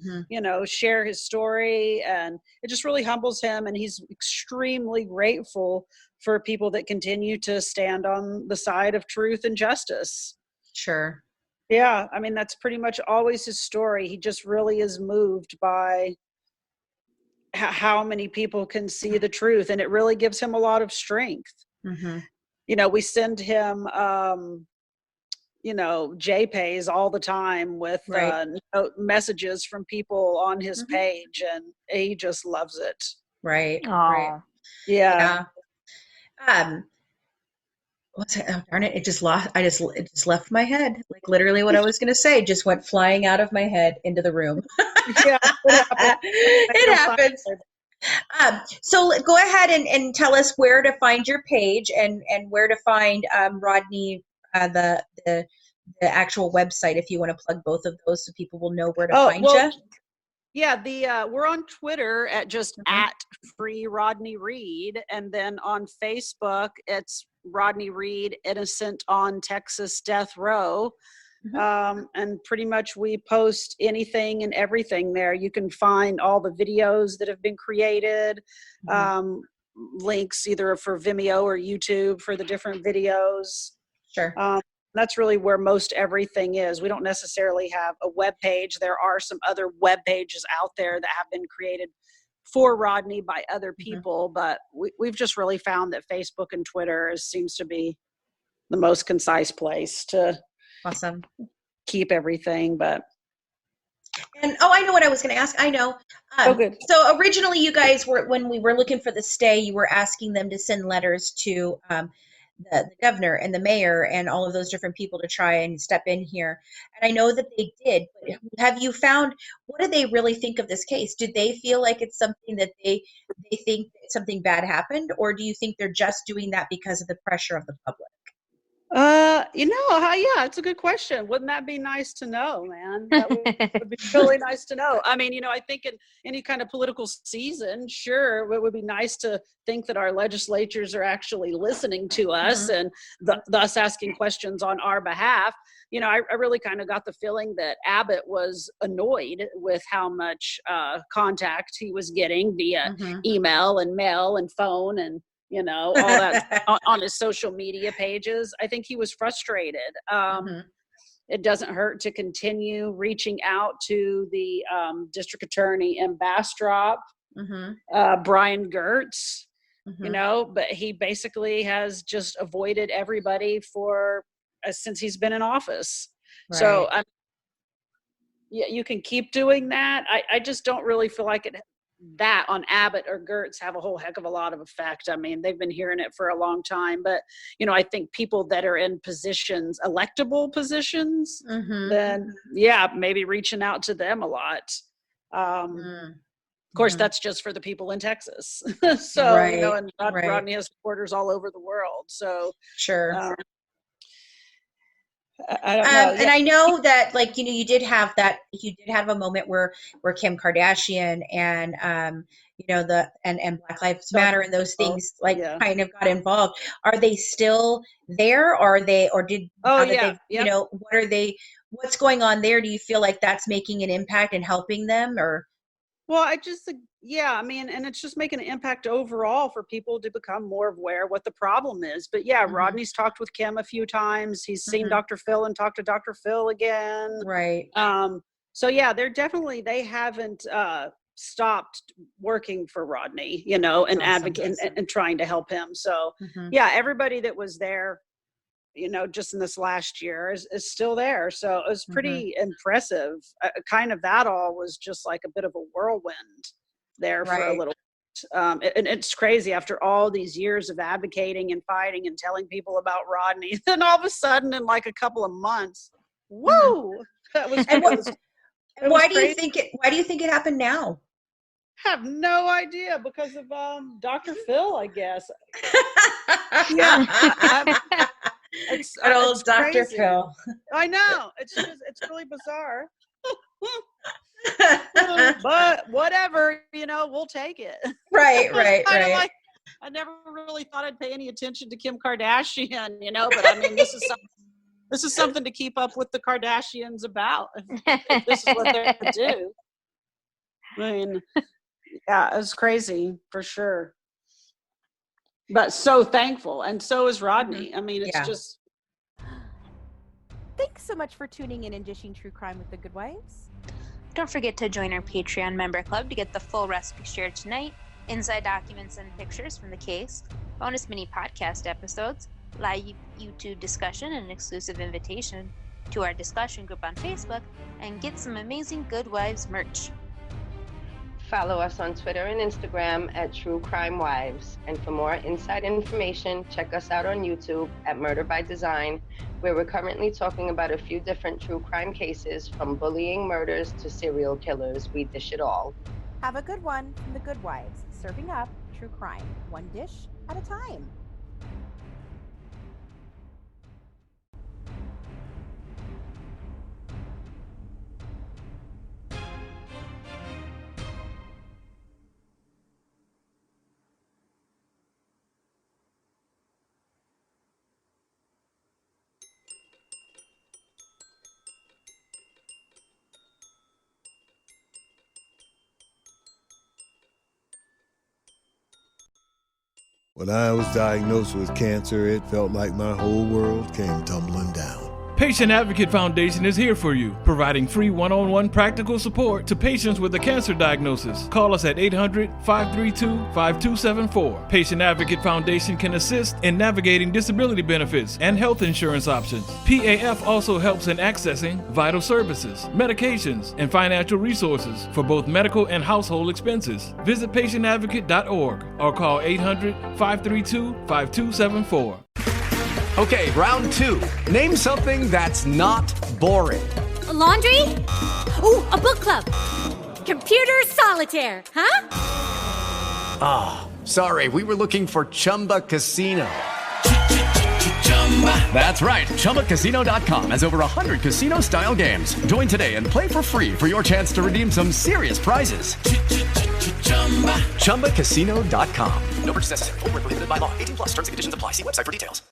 share his story. And it just really humbles him. And he's extremely grateful for people that continue to stand on the side of truth and justice. Sure. Yeah, I mean, that's pretty much always his story. He just really is moved by how many people can see the truth, and it really gives him a lot of strength. We send him, JPays all the time with messages from people on his page, and he just loves it. Right. Aww. Right. Yeah. What's it? Oh, darn it! It just left my head. Like literally, what I was going to say just went flying out of my head into the room. Yeah, it happens. So go ahead and tell us where to find your page and where to find Rodney the actual website if you want to plug both of those so people will know where to Oh, find well, you? yeah, we're on Twitter at just Mhm. at Free Rodney Reed, and then on Facebook it's Rodney Reed Innocent on Texas Death Row. And pretty much we post anything and everything there. You can find all the videos that have been created, links either for Vimeo or YouTube for the different videos. Sure. That's really where most everything is. We don't necessarily have a web page. There are some other web pages out there that have been created for Rodney by other people, but we've just really found that Facebook and Twitter seems to be the most concise place to Awesome. keep everything. But I know what I was going to ask. I know. good. So originally, you guys were, when we were looking for the stay, you were asking them to send letters to the governor and the mayor and all of those different people to try and step in here. And I know that they did. But have you found, what do they really think of this case? Do they feel like it's something that they think something bad happened, or do you think they're just doing that because of the pressure of the public? Yeah, it's a good question. Wouldn't that be nice to know, man? That would be really nice to know. I mean, I think in any kind of political season, sure, it would be nice to think that our legislatures are actually listening to us and thus asking questions on our behalf. I really kind of got the feeling that Abbott was annoyed with how much contact he was getting via email and mail and phone and all that on his social media pages. I think he was frustrated. It doesn't hurt to continue reaching out to the district attorney in Bastrop, Brian Gertz, but he basically has just avoided everybody since he's been in office. Right. So you can keep doing that. I just don't really feel like that on Abbott or Gertz have a whole heck of a lot of effect. I mean, they've been hearing it for a long time, but I think people that are in positions, electable positions, then maybe reaching out to them a lot. Of course, that's just for the people in Texas. So, and Rodney has supporters all over the world. So sure. I don't know. And I know that, you did have a moment where Kim Kardashian and and Black Lives Matter and those things kind of got involved. Are they still there? What's going on there? Do you feel like that's making an impact and helping them, or? Well, and it's just making an impact overall for people to become more aware of what the problem is. But Rodney's talked with Kim a few times. He's seen Dr. Phil and talked to Dr. Phil again. Right. They haven't stopped working for Rodney, and advocating and trying to help him. So everybody that was there, just in this last year is still there. So it was pretty impressive. Kind of that all was just like a bit of a whirlwind there for a little bit. And it's crazy after all these years of advocating and fighting and telling people about Rodney. Then all of a sudden in like a couple of months, whoa, that was why do you think it happened now? I have no idea, because of Dr. Phil, I guess. It's old Dr. crazy. Phil. I know. It's really bizarre. But whatever, we'll take it. Right. Like, I never really thought I'd pay any attention to Kim Kardashian, but I mean, this is something to keep up with the Kardashians about. If this is what they're going to do. I mean, it's crazy for sure. But so thankful, and so is Rodney. I mean, it's just. Thanks so much for tuning in and dishing true crime with the Good Wives. Don't forget to join our Patreon member club to get the full recipe shared tonight, inside documents and pictures from the case, bonus mini podcast episodes, live YouTube discussion, and an exclusive invitation to our discussion group on Facebook, and get some amazing Good Wives merch. Follow us on Twitter and Instagram at True Crime Wives. And for more inside information, check us out on YouTube at Murder by Design, where we're currently talking about a few different true crime cases, from bullying murders to serial killers. We dish it all. Have a good one from the Good Wives, serving up true crime, one dish at a time. When I was diagnosed with cancer, it felt like my whole world came tumbling down. Patient Advocate Foundation is here for you, providing free one-on-one practical support to patients with a cancer diagnosis. Call us at 800-532-5274. Patient Advocate Foundation can assist in navigating disability benefits and health insurance options. PAF also helps in accessing vital services, medications, and financial resources for both medical and household expenses. Visit patientadvocate.org or call 800-532-5274. Okay, round two. Name something that's not boring. A laundry? Ooh, a book club. Computer solitaire, huh? Ah, oh, sorry, we were looking for Chumba Casino. That's right, ChumbaCasino.com has over 100 casino-style games. Join today and play for free for your chance to redeem some serious prizes. ChumbaCasino.com. No purchase necessary. Void where prohibited by law. 18+ terms and conditions apply. See website for details.